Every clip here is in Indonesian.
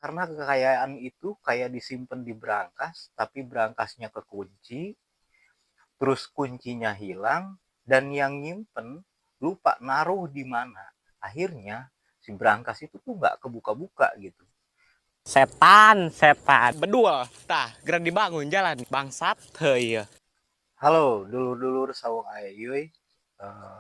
Karena kekayaan itu kayak disimpan di berangkas, tapi berangkasnya kekunci, terus kuncinya hilang, dan yang nyimpen lupa naruh di mana. Akhirnya si berangkas itu tuh nggak kebuka-buka gitu. Setan bedul tah gerak dibangun jalan bangsat heuy. Halo dulur-dulur sawung ayuy.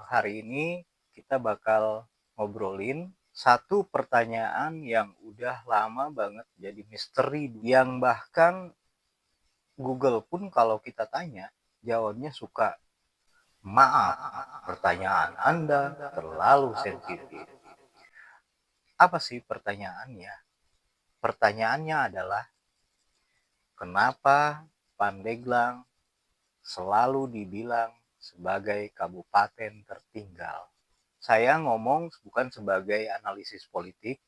Hari ini kita bakal ngobrolin satu pertanyaan yang udah lama banget jadi misteri, yang bahkan Google pun kalau kita tanya jawabnya suka, maaf, pertanyaan Anda terlalu sensitif. Apa sih pertanyaannya? Pertanyaannya adalah, kenapa Pandeglang selalu dibilang sebagai kabupaten tertinggal? Saya ngomong bukan sebagai analisis politik,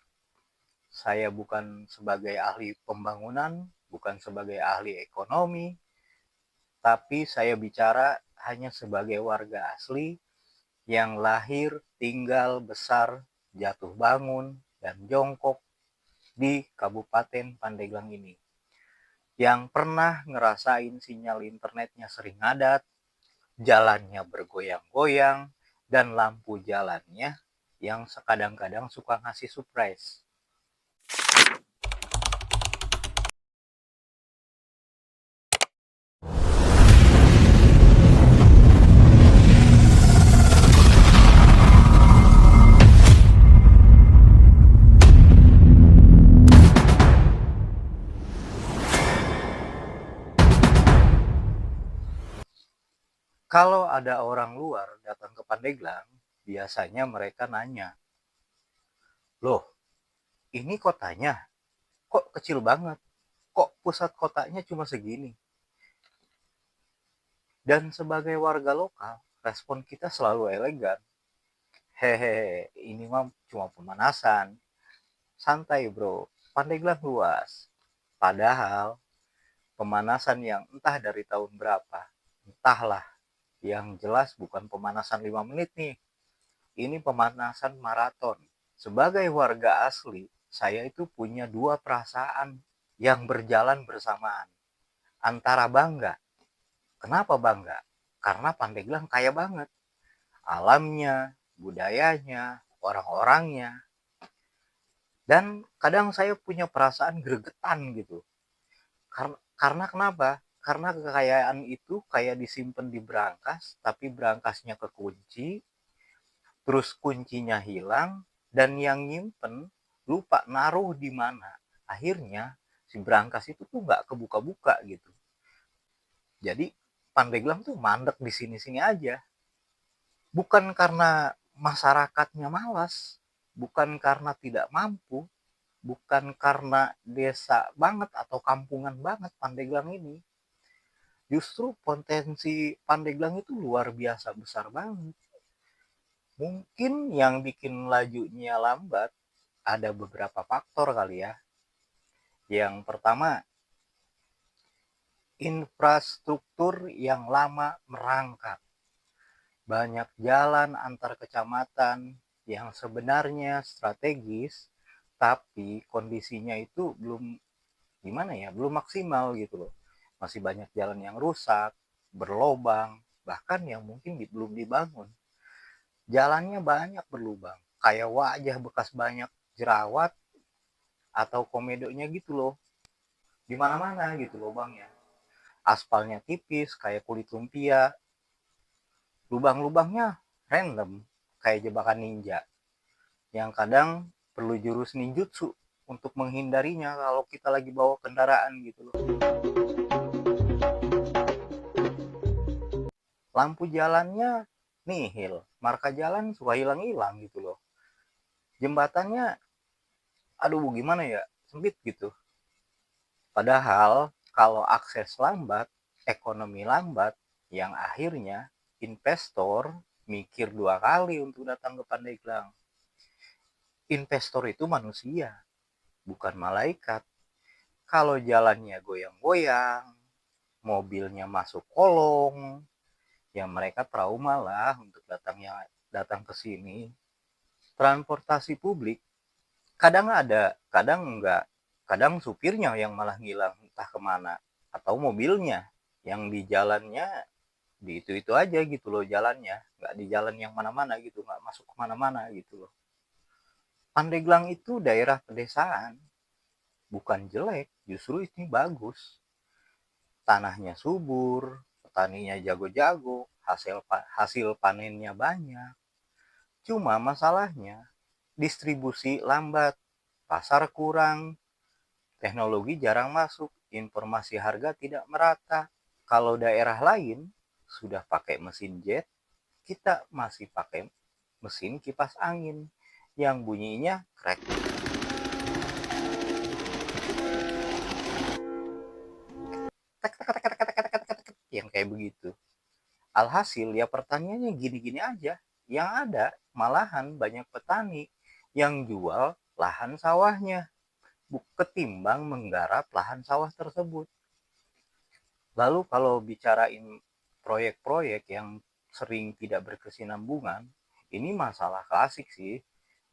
saya bukan sebagai ahli pembangunan, bukan sebagai ahli ekonomi, tapi saya bicara hanya sebagai warga asli yang lahir, tinggal, besar, jatuh bangun, dan jongkok di Kabupaten Pandeglang ini. Yang pernah ngerasain sinyal internetnya sering ngadat, jalannya bergoyang-goyang, dan lampu jalannya yang kadang-kadang suka ngasih surprise. Kalau ada orang luar datang ke Pandeglang, biasanya mereka nanya, loh, ini kotanya kok kecil banget? Kok pusat kotanya cuma segini? Dan sebagai warga lokal, respon kita selalu elegan. Hehehe, ini mah cuma pemanasan. Santai bro, Pandeglang luas. Padahal pemanasan yang entah dari tahun berapa, entahlah, yang jelas bukan pemanasan 5 menit nih. Ini pemanasan maraton. Sebagai warga asli, saya itu punya dua perasaan yang berjalan bersamaan. Antara bangga. Kenapa bangga? Karena Pandeglang kaya banget. Alamnya, budayanya, orang-orangnya. Dan kadang saya punya perasaan gregetan gitu. Karena kenapa? Karena kekayaan itu kayak disimpan di berangkas, tapi berangkasnya kekunci, terus kuncinya hilang, dan yang nyimpen lupa naruh di mana. Akhirnya si berangkas itu tuh nggak kebuka-buka gitu. Jadi Pandeglang tuh mandek di sini-sini aja. Bukan karena masyarakatnya malas, bukan karena tidak mampu, bukan karena desa banget atau kampungan banget Pandeglang ini. Justru potensi Pandeglang itu luar biasa besar banget. Mungkin yang bikin lajunya lambat ada beberapa faktor kali ya. Yang pertama, infrastruktur yang lama merangkak. Banyak jalan antar kecamatan yang sebenarnya strategis, tapi kondisinya itu belum gimana ya, belum maksimal gitu loh. Masih banyak jalan yang rusak, berlobang, bahkan yang mungkin belum dibangun. Jalannya banyak berlubang, kayak wajah bekas banyak jerawat atau komedonya gitu loh. Di mana-mana gitu lubangnya. Aspalnya tipis kayak kulit lumpia. Lubang-lubangnya random kayak jebakan ninja. Yang kadang perlu jurus ninjutsu untuk menghindarinya kalau kita lagi bawa kendaraan gitu loh. Lampu jalannya nihil, marka jalan suka hilang-hilang gitu loh. Jembatannya, aduh gimana ya, sempit gitu. Padahal kalau akses lambat, ekonomi lambat, yang akhirnya investor mikir dua kali untuk datang ke Pandeglang. Investor itu manusia, bukan malaikat. Kalau jalannya goyang-goyang, mobilnya masuk kolong, ya mereka trauma lah untuk datang ke sini. Transportasi publik kadang ada, kadang enggak. kadang supirnya yang malah ngilang entah kemana, atau mobilnya yang di jalannya di itu aja gitu loh jalannya, nggak di jalan yang mana-mana gitu, nggak masuk kemana-mana gitu loh. Pandeglang itu daerah pedesaan, bukan jelek, justru ini bagus. Tanahnya subur, petaninya jago-jago, hasil panennya banyak. Cuma masalahnya distribusi lambat, pasar kurang, teknologi jarang masuk, informasi harga tidak merata. Kalau daerah lain sudah pakai mesin jet, kita masih pakai mesin kipas angin yang bunyinya krek, yang kayak begitu. Alhasil ya pertaniannya gini-gini aja. Yang ada malahan banyak petani yang jual lahan sawahnya ketimbang menggarap lahan sawah tersebut. Lalu kalau bicarain proyek-proyek yang sering tidak berkesinambungan, ini masalah klasik sih.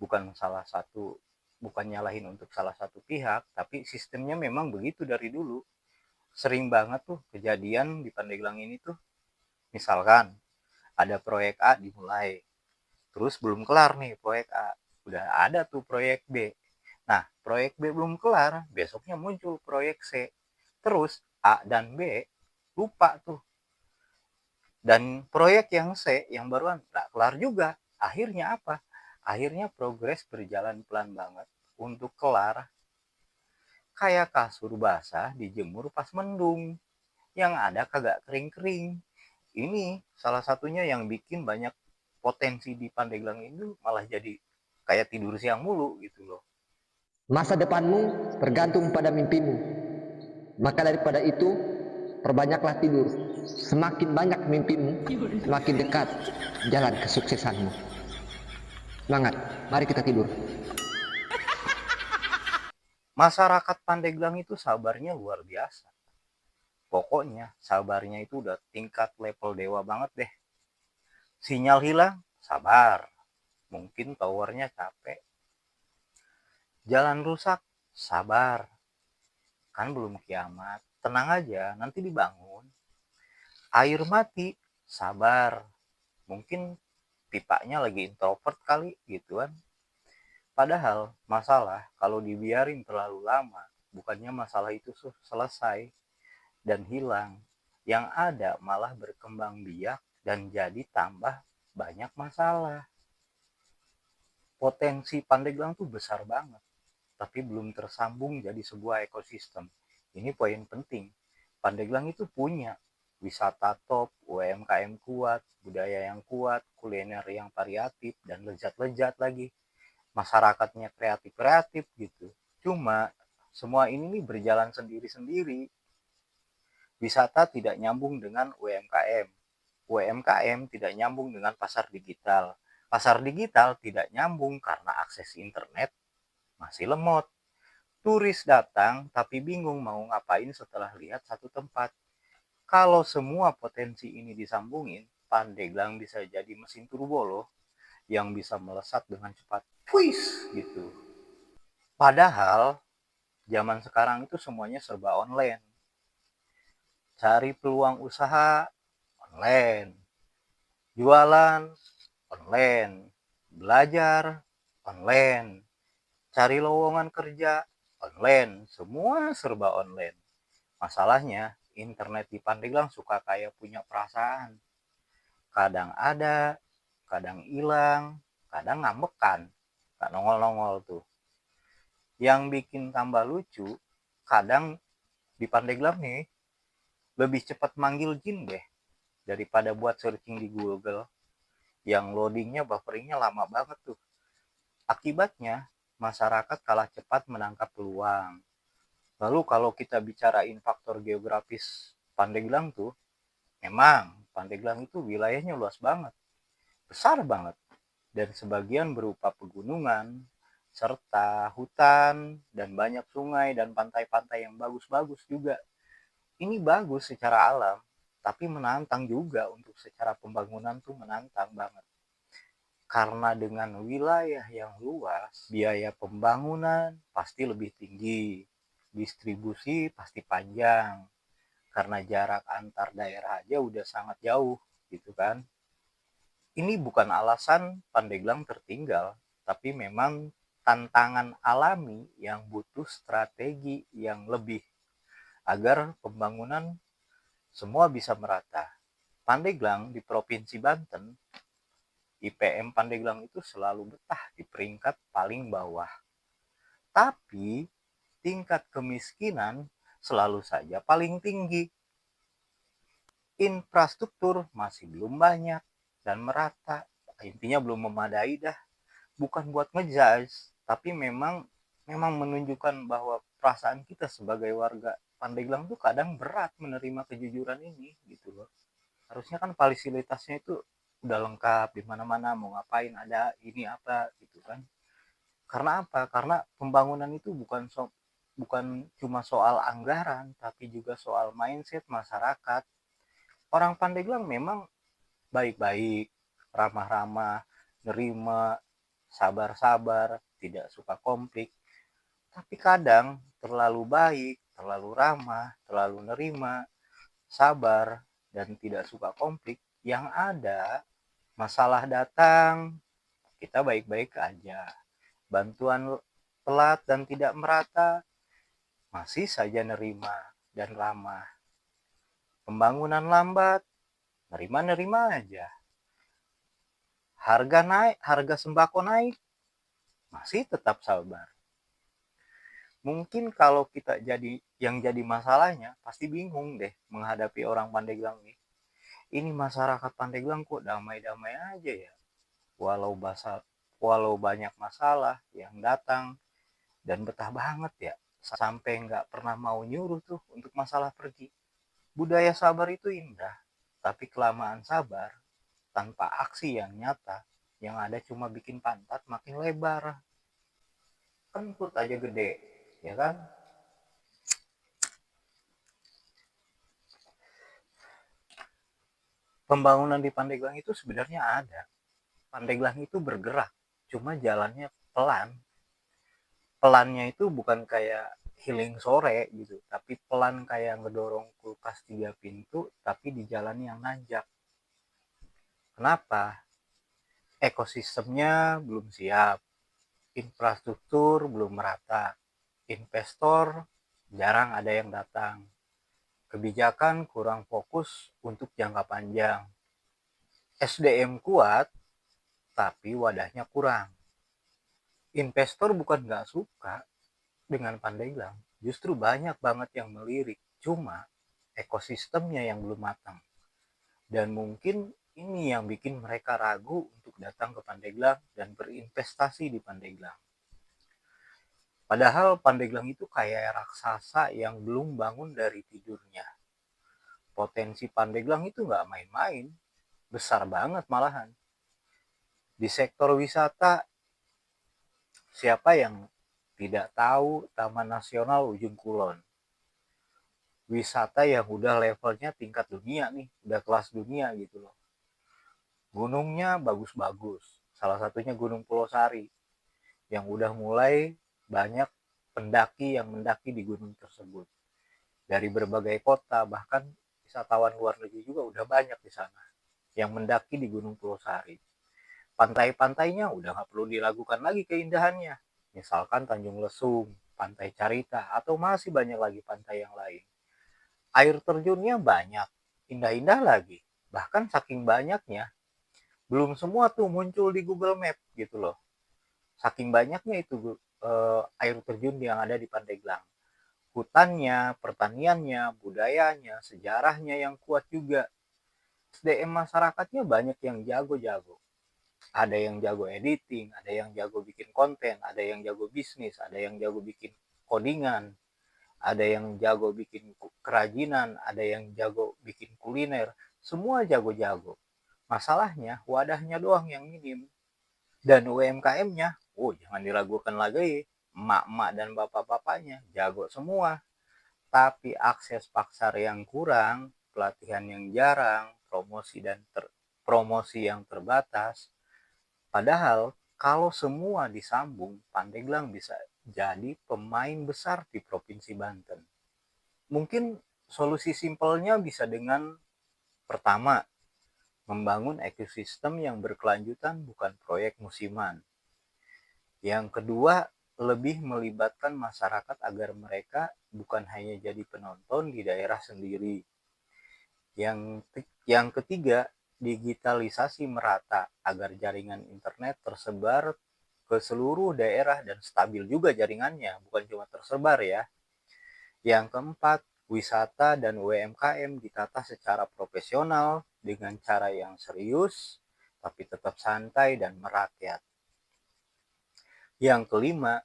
Bukan salah satu, bukan nyalahin untuk salah satu pihak, tapi sistemnya memang begitu dari dulu. Sering banget tuh kejadian di Pandeglang ini tuh. Misalkan ada proyek A dimulai, terus belum kelar nih proyek A. Udah ada tuh proyek B. Nah, proyek B belum kelar, besoknya muncul proyek C. Terus A dan B lupa tuh. Dan proyek yang C, yang baruan, nggak kelar juga. Akhirnya apa? Akhirnya progres berjalan pelan banget untuk kelar. Kayak kasur basah dijemur pas mendung. Yang ada kagak kering-kering. Ini salah satunya yang bikin banyak potensi di Pandeglang itu malah jadi kayak tidur siang mulu gitu loh. Masa depanmu tergantung pada mimpimu. Maka daripada itu, perbanyaklah tidur. Semakin banyak mimpimu, semakin dekat jalan kesuksesanmu. Semangat, mari kita tidur. Masyarakat Pandeglang itu sabarnya luar biasa. Pokoknya sabarnya itu udah tingkat level dewa banget deh. Sinyal hilang, sabar. Mungkin towernya capek. Jalan rusak, sabar. Kan belum kiamat. Tenang aja, nanti dibangun. Air mati, sabar. Mungkin pipanya lagi introvert kali gitu kan. Padahal masalah kalau dibiarin terlalu lama, bukannya masalah itu selesai dan hilang. Yang ada malah berkembang biak dan jadi tambah banyak masalah. Potensi Pandeglang tuh besar banget, tapi belum tersambung jadi sebuah ekosistem. Ini poin penting. Pandeglang itu punya wisata top, UMKM kuat, budaya yang kuat, kuliner yang variatif, dan lezat-lezat lagi. Masyarakatnya kreatif-kreatif gitu. Cuma semua ini nih berjalan sendiri-sendiri. Wisata tidak nyambung dengan UMKM. UMKM tidak nyambung dengan pasar digital. Pasar digital tidak nyambung karena akses internet masih lemot. Turis datang tapi bingung mau ngapain setelah lihat satu tempat. Kalau semua potensi ini disambungin, Pandeglang bisa jadi mesin turbo loh yang bisa melesat dengan cepat. Puis gitu. Padahal zaman sekarang itu semuanya serba online. Cari peluang usaha online, jualan online, belajar online, cari lowongan kerja online, semua serba online. Masalahnya internet di Pandeglang suka kayak punya perasaan. Kadang ada, kadang hilang, kadang ngambekan, gak nongol-nongol tuh. Yang bikin tambah lucu, kadang di Pandeglang nih lebih cepat manggil jin deh daripada buat searching di Google. Yang loadingnya, bufferingnya lama banget tuh. Akibatnya masyarakat kalah cepat menangkap peluang. Lalu kalau kita bicarain faktor geografis Pandeglang tuh, memang Pandeglang itu wilayahnya luas banget, besar banget, dan sebagian berupa pegunungan, serta hutan, dan banyak sungai dan pantai-pantai yang bagus-bagus juga. Ini bagus secara alam, tapi menantang juga untuk secara pembangunan tuh menantang banget. Karena dengan wilayah yang luas, biaya pembangunan pasti lebih tinggi. distribusi pasti panjang, karena jarak antar daerah aja udah sangat jauh gitu kan. Ini bukan alasan Pandeglang tertinggal, tapi memang tantangan alami yang butuh strategi yang lebih agar pembangunan semua bisa merata. Pandeglang di Provinsi Banten, IPM Pandeglang itu selalu betah di peringkat paling bawah. Tapi tingkat kemiskinan selalu saja paling tinggi. Infrastruktur masih belum banyak dan merata. Intinya belum memadai dah. Bukan buat ngejudge, tapi memang menunjukkan bahwa perasaan kita sebagai warga Pandeglang tuh kadang berat menerima kejujuran ini gitu loh. Harusnya kan fasilitasnya itu udah lengkap, di mana-mana mau ngapain ada ini apa gitu kan. Karena apa? Karena pembangunan itu bukan cuma soal anggaran, tapi juga soal mindset masyarakat. Orang Pandeglang memang baik-baik, ramah-ramah, nerima, sabar-sabar, tidak suka konflik. Tapi kadang terlalu baik, terlalu ramah, terlalu nerima, sabar, dan tidak suka konflik. Yang ada masalah datang, kita baik-baik aja. Bantuan telat dan tidak merata, masih saja nerima dan ramah. Pembangunan lambat, nerima-nerima aja. Harga naik, harga sembako naik, masih tetap sabar. Mungkin kalau kita jadi masalahnya, pasti bingung deh menghadapi orang Pandeglang nih. Ini masyarakat Pandeglang kok damai-damai aja ya. Walau banyak masalah yang datang dan betah banget ya. Sampai nggak pernah mau nyuruh tuh untuk masalah pergi. Budaya sabar itu indah, tapi kelamaan sabar tanpa aksi yang nyata, yang ada cuma bikin pantat makin lebar. Kan perut aja gede, ya kan? Pembangunan di Pandeglang itu sebenarnya ada. Pandeglang itu bergerak, cuma jalannya pelan. Pelannya itu bukan kayak healing sore gitu, tapi pelan kayak ngedorong kulkas 3 pintu, tapi di jalan yang nanjak. Kenapa? Ekosistemnya belum siap, infrastruktur belum merata, investor jarang ada yang datang, kebijakan kurang fokus untuk jangka panjang, SDM kuat tapi wadahnya kurang. Investor bukan nggak suka dengan Pandeglang, justru banyak banget yang melirik, cuma ekosistemnya yang belum matang. Dan mungkin ini yang bikin mereka ragu untuk datang ke Pandeglang dan berinvestasi di Pandeglang. Padahal Pandeglang itu kayak raksasa yang belum bangun dari tidurnya. Potensi Pandeglang itu nggak main-main, besar banget malahan. Di sektor wisata, siapa yang tidak tahu Taman Nasional Ujung Kulon? Wisata yang udah levelnya tingkat dunia nih, udah kelas dunia gitu loh. Gunungnya bagus-bagus, salah satunya Gunung Pulau Sari, yang udah mulai banyak pendaki yang mendaki di gunung tersebut. Dari berbagai kota, bahkan wisatawan luar negeri juga udah banyak di sana yang mendaki di Gunung Pulau Sari. Pantai-pantainya udah nggak perlu diragukan lagi keindahannya. Misalkan Tanjung Lesung, Pantai Carita, atau masih banyak lagi pantai yang lain. Air terjunnya banyak, indah-indah lagi. Bahkan saking banyaknya, belum semua tuh muncul di Google Map gitu loh. Saking banyaknya itu air terjun yang ada di Pandeglang. Hutannya, pertaniannya, budayanya, sejarahnya yang kuat juga. SDM masyarakatnya banyak yang jago-jago. Ada yang jago editing, ada yang jago bikin konten, ada yang jago bisnis, ada yang jago bikin codingan, ada yang jago bikin kerajinan, ada yang jago bikin kuliner. Semua jago-jago. Masalahnya wadahnya doang yang minim. Dan UMKM-nya, jangan diragukan lagi, emak-emak dan bapak-bapaknya jago semua. Tapi akses pasar yang kurang, pelatihan yang jarang, promosi yang terbatas. Padahal kalau semua disambung, Pandeglang jadi pemain besar di Provinsi Banten. Mungkin solusi simpelnya bisa dengan pertama, membangun ekosistem yang berkelanjutan bukan proyek musiman. Yang kedua, lebih melibatkan masyarakat agar mereka bukan hanya jadi penonton di daerah sendiri. Yang ketiga, digitalisasi merata agar jaringan internet tersebar ke seluruh daerah dan stabil juga jaringannya, bukan cuma tersebar ya. Yang keempat, wisata dan UMKM ditata secara profesional dengan cara yang serius, tapi tetap santai dan merakyat. Yang kelima,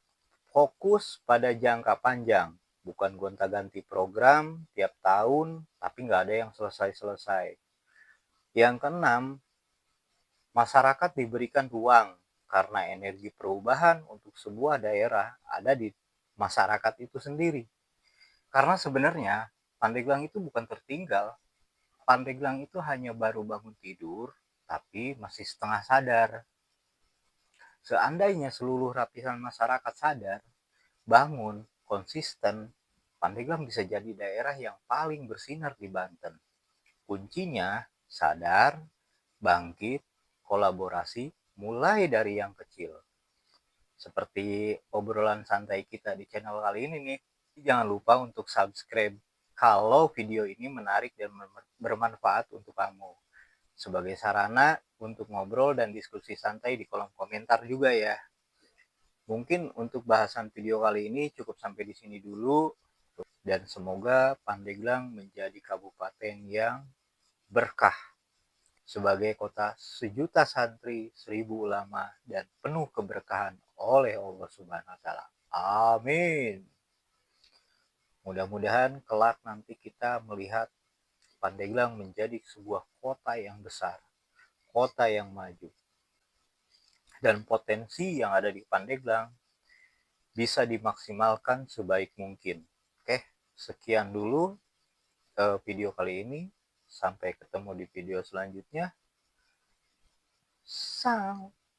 fokus pada jangka panjang, bukan gonta-ganti program tiap tahun, tapi nggak ada yang selesai-selesai. Yang keenam, masyarakat diberikan ruang karena energi perubahan untuk sebuah daerah ada di masyarakat itu sendiri. Karena sebenarnya Pandeglang itu bukan tertinggal. Pandeglang itu hanya baru bangun tidur, tapi masih setengah sadar. Seandainya seluruh lapisan masyarakat sadar, bangun, konsisten, Pandeglang bisa jadi daerah yang paling bersinar di Banten. Kuncinya sadar, bangkit, kolaborasi, mulai dari yang kecil. Seperti obrolan santai kita di channel kali ini nih, jangan lupa untuk subscribe kalau video ini menarik dan bermanfaat untuk kamu. Sebagai sarana untuk ngobrol dan diskusi santai di kolom komentar juga ya. Mungkin untuk bahasan video kali ini cukup sampai di sini dulu. Dan semoga Pandeglang menjadi kabupaten yang berkah sebagai kota sejuta santri, 1000 ulama, dan penuh keberkahan oleh Allah Subhanahu wa Ta'ala. Amin. Mudah-mudahan kelak nanti kita melihat Pandeglang menjadi sebuah kota yang besar, kota yang maju, dan potensi yang ada di Pandeglang bisa dimaksimalkan sebaik mungkin. Oke, sekian dulu video kali ini. Sampai ketemu di video selanjutnya. Sang